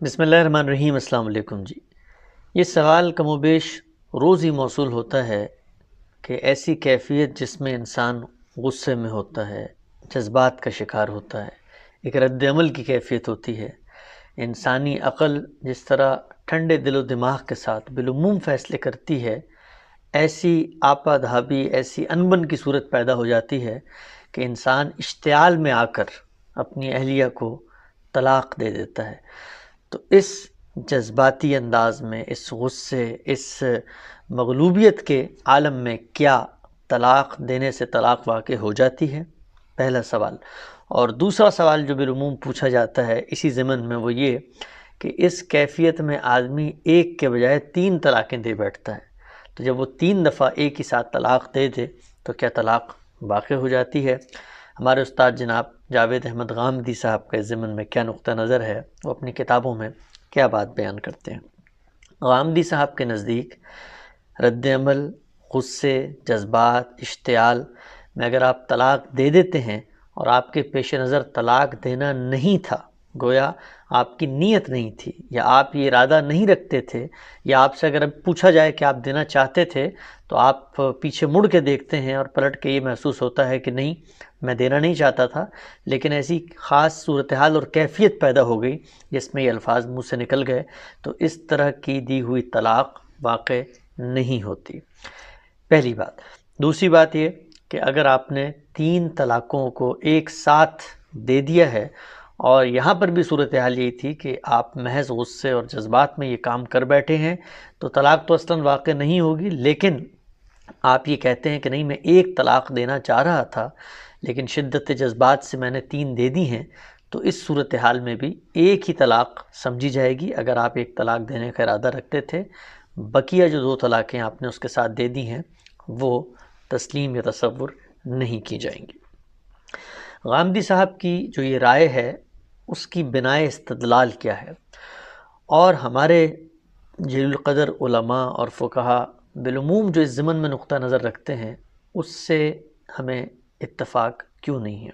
بسم اللہ الرحمن الرحیم۔ السلام علیکم جی۔ یہ سوال کم و بیش روز ہی موصول ہوتا ہے کہ ایسی کیفیت جس میں انسان غصے میں ہوتا ہے، جذبات کا شکار ہوتا ہے، ایک رد عمل کی کیفیت ہوتی ہے، انسانی عقل جس طرح ٹھنڈے دل و دماغ کے ساتھ بالعموم فیصلے کرتی ہے، ایسی آپا دھابی، ایسی انبن کی صورت پیدا ہو جاتی ہے کہ انسان اشتعال میں آ کر اپنی اہلیہ کو طلاق دے دیتا ہے۔ تو اس جذباتی انداز میں، اس غصے، اس مغلوبیت کے عالم میں کیا طلاق دینے سے طلاق واقع ہو جاتی ہے؟ پہلا سوال۔ اور دوسرا سوال جو بالعموم پوچھا جاتا ہے اسی ضمن میں وہ یہ کہ اس کیفیت میں آدمی ایک کے بجائے 3 طلاقیں دے بیٹھتا ہے، تو جب وہ 3 دفعہ ایک ہی ساتھ طلاق دے دے تو کیا طلاق واقع ہو جاتی ہے؟ ہمارے استاد جناب جاوید احمد غامدی صاحب کے ضمن میں کیا نقطہ نظر ہے، وہ اپنی کتابوں میں کیا بات بیان کرتے ہیں؟ غامدی صاحب کے نزدیک رد عمل، غصے، جذبات، اشتعال میں اگر آپ طلاق دے دیتے ہیں اور آپ کے پیش نظر طلاق دینا نہیں تھا، گویا آپ کی نیت نہیں تھی، یا آپ یہ ارادہ نہیں رکھتے تھے، یا آپ سے اگر پوچھا جائے کہ آپ دینا چاہتے تھے تو آپ پیچھے مڑ کے دیکھتے ہیں اور پلٹ کے یہ محسوس ہوتا ہے کہ نہیں، میں دینا نہیں چاہتا تھا، لیکن ایسی خاص صورتحال اور کیفیت پیدا ہو گئی جس میں یہ الفاظ منہ سے نکل گئے، تو اس طرح کی دی ہوئی طلاق واقع نہیں ہوتی۔ پہلی بات۔ دوسری بات یہ کہ اگر آپ نے 3 طلاقوں کو ایک ساتھ دے دیا ہے اور یہاں پر بھی صورتحال یہی تھی کہ آپ محض غصے اور جذبات میں یہ کام کر بیٹھے ہیں، تو طلاق تو اصلاً واقع نہیں ہوگی، لیکن آپ یہ کہتے ہیں کہ نہیں، میں ایک طلاق دینا چاہ رہا تھا لیکن شدت جذبات سے میں نے 3 دے دی ہیں، تو اس صورتحال میں بھی ایک ہی طلاق سمجھی جائے گی۔ اگر آپ ایک طلاق دینے کا ارادہ رکھتے تھے، بقیہ جو 2 طلاقیں آپ نے اس کے ساتھ دے دی ہیں وہ تسلیم یا تصور نہیں کی جائیں گی۔ غامدی صاحب کی جو یہ رائے ہے اس کی بنائے استدلال کیا ہے؟ اور ہمارے جلیل القدر علماء اور فقہا بالعموم جو اس ضمن میں نقطہ نظر رکھتے ہیں اس سے ہمیں اتفاق کیوں نہیں ہے؟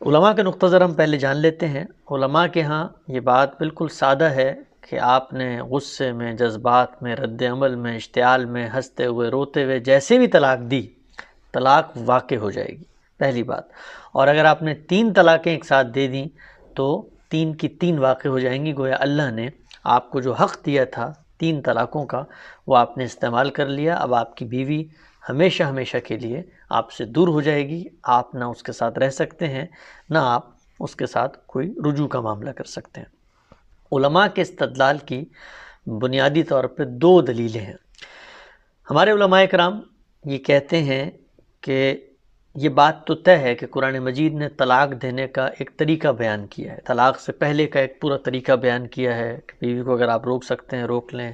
علماء کا نقطہ نظر ہم پہلے جان لیتے ہیں۔ علماء کے ہاں یہ بات بالکل سادہ ہے کہ آپ نے غصے میں، جذبات میں، رد عمل میں، اشتعال میں، ہنستے ہوئے، روتے ہوئے جیسے بھی طلاق دی، طلاق واقع ہو جائے گی، پہلی بات۔ اور اگر آپ نے 3 طلاقیں ایک ساتھ دے دیں تو 3 کی 3 واقع ہو جائیں گی، گویا اللہ نے آپ کو جو حق دیا تھا 3 طلاقوں کا وہ آپ نے استعمال کر لیا۔ اب آپ کی بیوی ہمیشہ ہمیشہ کے لیے آپ سے دور ہو جائے گی، آپ نہ اس کے ساتھ رہ سکتے ہیں، نہ آپ اس کے ساتھ کوئی رجوع کا معاملہ کر سکتے ہیں۔ علماء کے استدلال کی بنیادی طور پہ 2 دلیلیں ہیں۔ ہمارے علماء کرام یہ کہتے ہیں کہ یہ بات تو طے ہے کہ قرآن مجید نے طلاق دینے کا ایک طریقہ بیان کیا ہے، طلاق سے پہلے کا ایک پورا طریقہ بیان کیا ہے کہ بیوی کو اگر آپ روک سکتے ہیں روک لیں،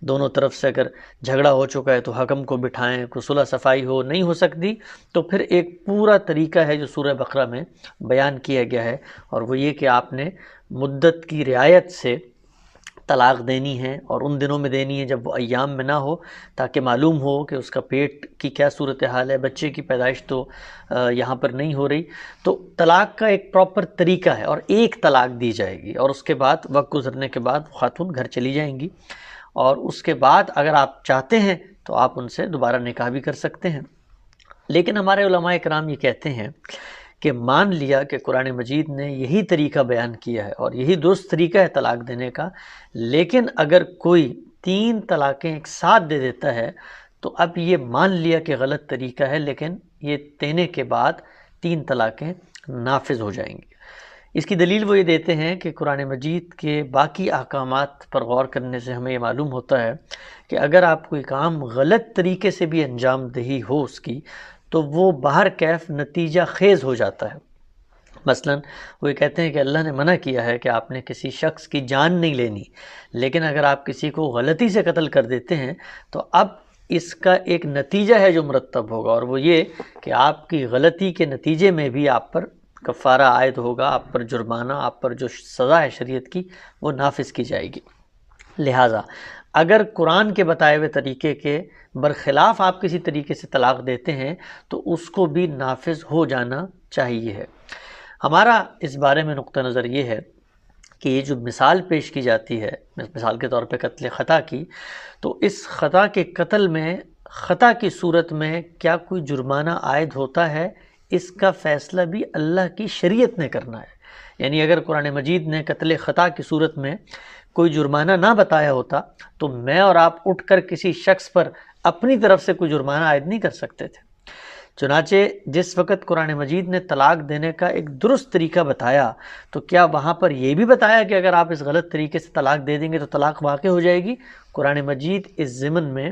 دونوں طرف سے اگر جھگڑا ہو چکا ہے تو حکم کو بٹھائیں، کوئی صلح صفائی ہو نہیں ہو سکتی تو پھر ایک پورا طریقہ ہے جو سورہ بقرہ میں بیان کیا گیا ہے، اور وہ یہ کہ آپ نے مدت کی رعایت سے طلاق دینی ہے، اور ان دنوں میں دینی ہے جب وہ ایام میں نہ ہو، تاکہ معلوم ہو کہ اس کا پیٹ کی کیا صورتحال ہے، بچے کی پیدائش تو یہاں پر نہیں ہو رہی۔ تو طلاق کا ایک پراپر طریقہ ہے، اور ایک طلاق دی جائے گی، اور اس کے بعد وقت گزرنے کے بعد خاتون گھر چلی جائیں گی، اور اس کے بعد اگر آپ چاہتے ہیں تو آپ ان سے دوبارہ نکاح بھی کر سکتے ہیں۔ لیکن ہمارے علماء کرام یہ کہتے ہیں کہ مان لیا کہ قرآن مجید نے یہی طریقہ بیان کیا ہے اور یہی درست طریقہ ہے طلاق دینے کا، لیکن اگر کوئی 3 طلاقیں ایک ساتھ دے دیتا ہے تو اب یہ مان لیا کہ غلط طریقہ ہے، لیکن یہ دینے کے بعد 3 طلاقیں نافذ ہو جائیں گی۔ اس کی دلیل وہ یہ دیتے ہیں کہ قرآن مجید کے باقی احکامات پر غور کرنے سے ہمیں یہ معلوم ہوتا ہے کہ اگر آپ کوئی کام غلط طریقے سے بھی انجام دہی ہو اس کی، تو وہ باہر کیف نتیجہ خیز ہو جاتا ہے۔ مثلا وہ یہ کہتے ہیں کہ اللہ نے منع کیا ہے کہ آپ نے کسی شخص کی جان نہیں لینی، لیکن اگر آپ کسی کو غلطی سے قتل کر دیتے ہیں تو اب اس کا ایک نتیجہ ہے جو مرتب ہوگا، اور وہ یہ کہ آپ کی غلطی کے نتیجے میں بھی آپ پر کفارہ عائد ہوگا، آپ پر جرمانہ، آپ پر جو سزا ہے شریعت کی وہ نافذ کی جائے گی۔ لہٰذا اگر قرآن کے بتائے ہوئے طریقے کے برخلاف آپ کسی طریقے سے طلاق دیتے ہیں تو اس کو بھی نافذ ہو جانا چاہیے ہے۔ ہمارا اس بارے میں نقطہ نظر یہ ہے کہ یہ جو مثال پیش کی جاتی ہے مثال کے طور پہ قتل خطا کی، تو اس خطا کے قتل میں خطا کی صورت میں کیا کوئی جرمانہ عائد ہوتا ہے، اس کا فیصلہ بھی اللہ کی شریعت نے کرنا ہے۔ یعنی اگر قرآن مجید نے قتل خطا کی صورت میں کوئی جرمانہ نہ بتایا ہوتا تو میں اور آپ اٹھ کر کسی شخص پر اپنی طرف سے کوئی جرمانہ عائد نہیں کر سکتے تھے۔ چنانچہ جس وقت قرآن مجید نے طلاق دینے کا ایک درست طریقہ بتایا تو کیا وہاں پر یہ بھی بتایا کہ اگر آپ اس غلط طریقے سے طلاق دے دیں گے تو طلاق واقع ہو جائے گی؟ قرآن مجید اس ضمن میں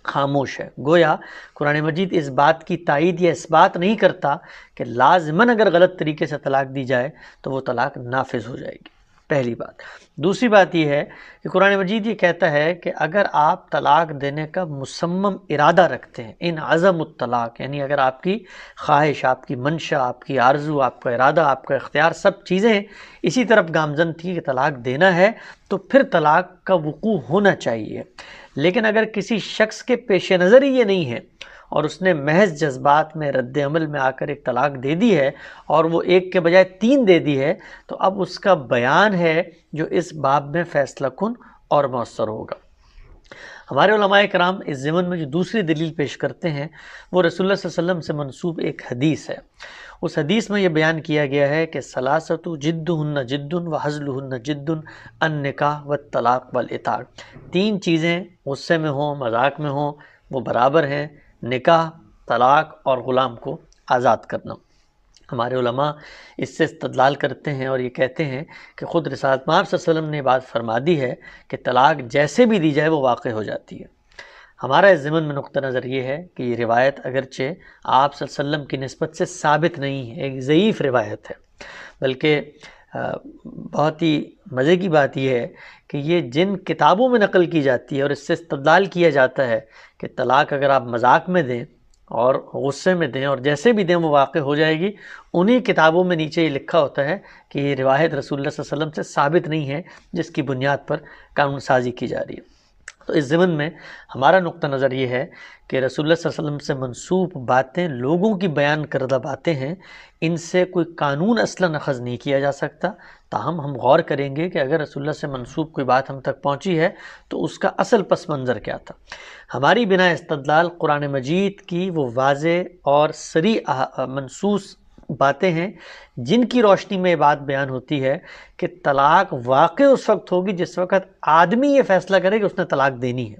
خاموش ہے۔ گویا قرآن مجید اس بات کی تائید یا اس بات نہیں کرتا کہ لازماً اگر غلط طریقے سے طلاق دی جائے تو وہ طلاق نافذ ہو جائے گی، پہلی بات۔ دوسری بات یہ ہے کہ قرآن مجید یہ کہتا ہے کہ اگر آپ طلاق دینے کا مصمم ارادہ رکھتے ہیں، ان عزم الطلاق، یعنی اگر آپ کی خواہش، آپ کی منشا، آپ کی آرزو، آپ کا ارادہ، آپ کا اختیار، سب چیزیں اسی طرف گامزن تھی کہ طلاق دینا ہے، تو پھر طلاق کا وقوع ہونا چاہیے۔ لیکن اگر کسی شخص کے پیش نظر ہی یہ نہیں ہے اور اس نے محض جذبات میں رد عمل میں آ کر ایک طلاق دے دی ہے اور وہ ایک کے بجائے 3 دے دی ہے، تو اب اس کا بیان ہے جو اس باب میں فیصلہ کن اور مؤثر ہوگا۔ ہمارے علماء کرام اس ضمن میں جو دوسری دلیل پیش کرتے ہیں وہ رسول اللہ صلی اللہ علیہ وسلم سے منسوب ایک حدیث ہے۔ اس حدیث میں یہ بیان کیا گیا ہے کہ ثلاثۃ جدہن جد وہزلہن جد النکاح والطلاق والعتاق، 3 چیزیں غصے میں ہوں، مذاق میں ہوں، وہ برابر ہیں: نکاح، طلاق اور غلام کو آزاد کرنا۔ ہمارے علماء اس سے استدلال کرتے ہیں اور یہ کہتے ہیں کہ خود رسالت مآب صلی اللہ علیہ وسلم نے بات فرما دی ہے کہ طلاق جیسے بھی دی جائے وہ واقع ہو جاتی ہے۔ ہمارا اس ضمن میں نقطہ نظر یہ ہے کہ یہ روایت اگرچہ آپ صلی اللہ علیہ وسلم کی نسبت سے ثابت نہیں ہے، ایک ضعیف روایت ہے، بلکہ بہت ہی مزے کی بات یہ ہے کہ یہ جن کتابوں میں نقل کی جاتی ہے اور اس سے استدلال کیا جاتا ہے کہ طلاق اگر آپ مذاق میں دیں اور غصے میں دیں اور جیسے بھی دیں وہ واقع ہو جائے گی، انہی کتابوں میں نیچے یہ لکھا ہوتا ہے کہ یہ روایت رسول اللہ صلی اللہ علیہ وسلم سے ثابت نہیں ہے، جس کی بنیاد پر قانون سازی کی جا رہی ہے۔ تو اس ضمن میں ہمارا نقطہ نظر یہ ہے کہ رسول اللہ صلی اللہ علیہ وسلم سے منسوب باتیں لوگوں کی بیان کردہ باتیں ہیں، ان سے کوئی قانون اصلاً اخذ نہیں کیا جا سکتا۔ تاہم ہم غور کریں گے کہ اگر رسول اللہ سے منسوب کوئی بات ہم تک پہنچی ہے تو اس کا اصل پس منظر کیا تھا۔ ہماری بنا استدلال قرآن مجید کی وہ واضح اور صریح منصوص باتیں ہیں جن کی روشنی میں یہ بات بیان ہوتی ہے کہ طلاق واقع اس وقت ہوگی جس وقت آدمی یہ فیصلہ کرے کہ اس نے طلاق دینی ہے۔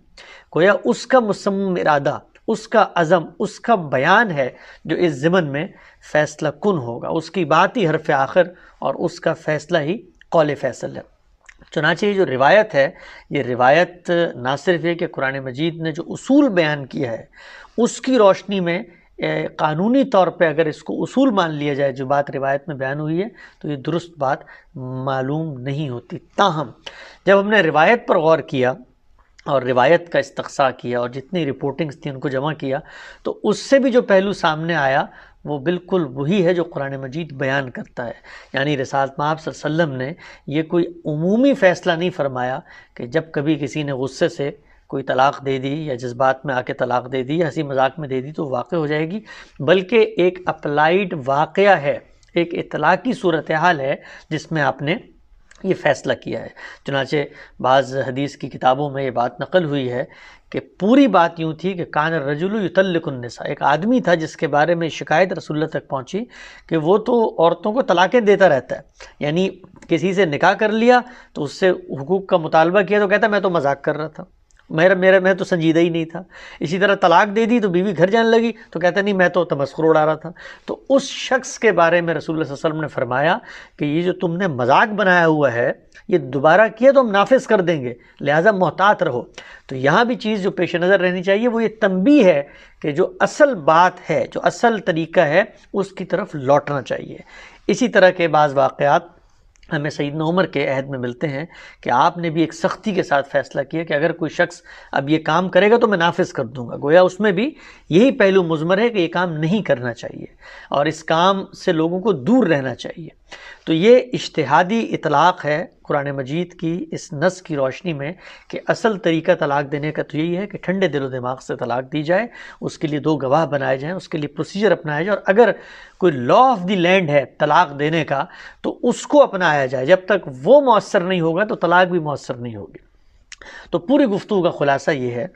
گویا اس کا مصمم ارادہ، اس کا عزم، اس کا بیان ہے جو اس ضمن میں فیصلہ کن ہوگا، اس کی بات ہی حرف آخر اور اس کا فیصلہ ہی قول فیصل ہے۔ چنانچہ یہ جو روایت ہے، یہ روایت نہ صرف یہ کہ قرآن مجید نے جو اصول بیان کیا ہے اس کی روشنی میں قانونی طور پہ اگر اس کو اصول مان لیا جائے جو بات روایت میں بیان ہوئی ہے تو یہ درست بات معلوم نہیں ہوتی۔ تاہم جب ہم نے روایت پر غور کیا اور روایت کا استقصاء کیا اور جتنی رپورٹنگز تھیں ان کو جمع کیا تو اس سے بھی جو پہلو سامنے آیا وہ بالکل وہی ہے جو قرآن مجید بیان کرتا ہے۔ یعنی رسالت مآب صلی اللہ علیہ وسلم نے یہ کوئی عمومی فیصلہ نہیں فرمایا کہ جب کبھی کسی نے غصے سے کوئی طلاق دے دی یا جذبات میں آ کے طلاق دے دی یا ہنسی مذاق میں دے دی تو واقع ہو جائے گی، بلکہ ایک اپلائیڈ واقعہ ہے، ایک اطلاقی صورتحال ہے جس میں آپ نے یہ فیصلہ کیا ہے۔ چنانچہ بعض حدیث کی کتابوں میں یہ بات نقل ہوئی ہے کہ پوری بات یوں تھی کہ کان الرجل یطلق النساء، ایک آدمی تھا جس کے بارے میں شکایت رسول اللہ تک پہنچی کہ وہ تو عورتوں کو طلاقیں دیتا رہتا ہے، یعنی کسی سے نکاح کر لیا تو اس سے حقوق کا مطالبہ کیا تو کہتا میں تو مذاق کر رہا تھا، میں تو سنجیدہ ہی نہیں تھا۔ اسی طرح طلاق دے دی تو بیوی گھر جانے لگی تو کہتا نہیں میں تو تمسخر اڑا رہا تھا۔ تو اس شخص کے بارے میں رسول اللہ صلی اللہ علیہ وسلم نے فرمایا کہ یہ جو تم نے مذاق بنایا ہوا ہے یہ دوبارہ کیا تو ہم نافذ کر دیں گے، لہٰذا محتاط رہو۔ تو یہاں بھی چیز جو پیش نظر رہنی چاہیے وہ یہ تنبیہ ہے کہ جو اصل بات ہے، جو اصل طریقہ ہے اس کی طرف لوٹنا چاہیے۔ اسی طرح کے بعض واقعات ہمیں سیدنا عمر کے عہد میں ملتے ہیں کہ آپ نے بھی ایک سختی کے ساتھ فیصلہ کیا کہ اگر کوئی شخص اب یہ کام کرے گا تو میں نافذ کر دوں گا۔ گویا اس میں بھی یہی پہلو مضمر ہے کہ یہ کام نہیں کرنا چاہیے اور اس کام سے لوگوں کو دور رہنا چاہیے۔ تو یہ اجتہادی اطلاق ہے قرآن مجید کی اس نص کی روشنی میں کہ اصل طریقہ طلاق دینے کا تو یہی ہے کہ ٹھنڈے دل و دماغ سے طلاق دی جائے، اس کے لیے 2 گواہ بنائے جائیں، اس کے لیے پروسیجر اپنایا جائے، اور اگر کوئی لا آف دی لینڈ ہے طلاق دینے کا تو اس کو اپنایا جائے۔ جب تک وہ مؤثر نہیں ہوگا تو طلاق بھی مؤثر نہیں ہوگی۔ تو پوری گفتگو کا خلاصہ یہ ہے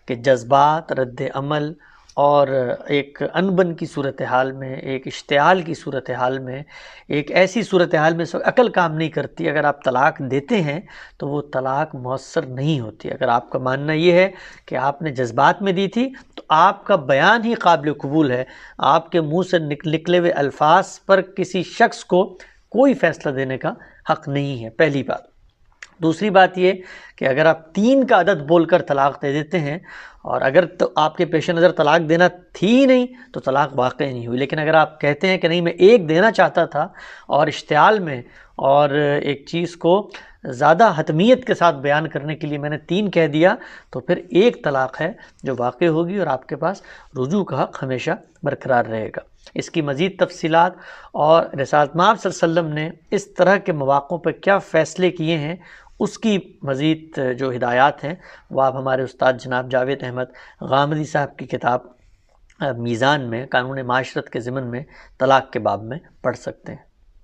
کہ جذبات، رد عمل اور ایک انبن کی صورتحال میں، ایک اشتعال کی صورتحال میں، ایک ایسی صورتحال میں عقل کام نہیں کرتی، اگر آپ طلاق دیتے ہیں تو وہ طلاق مؤثر نہیں ہوتی۔ اگر آپ کا ماننا یہ ہے کہ آپ نے جذبات میں دی تھی تو آپ کا بیان ہی قابل قبول ہے، آپ کے منہ سے نکلے ہوئے الفاظ پر کسی شخص کو کوئی فیصلہ دینے کا حق نہیں ہے، پہلی بات۔ دوسری بات یہ کہ اگر آپ 3 کا عدد بول کر طلاق دے دیتے ہیں، اور اگر تو آپ کے پیش نظر طلاق دینا تھی نہیں تو طلاق واقع نہیں ہوئی، لیکن اگر آپ کہتے ہیں کہ نہیں میں 1 دینا چاہتا تھا اور اشتعال میں اور ایک چیز کو زیادہ حتمیت کے ساتھ بیان کرنے کے لیے میں نے 3 کہہ دیا، تو پھر 1 طلاق ہے جو واقع ہوگی اور آپ کے پاس رجوع کا حق ہمیشہ برقرار رہے گا۔ اس کی مزید تفصیلات اور رسالت مآب صلی اللہ علیہ وسلم نے اس طرح کے مواقعوں پر کیا فیصلے کیے ہیں، اس کی مزید جو ہدایات ہیں وہ آپ ہمارے استاد جناب جاوید احمد غامدی صاحب کی کتاب میزان میں قانون معاشرت کے ضمن میں طلاق کے باب میں پڑھ سکتے ہیں۔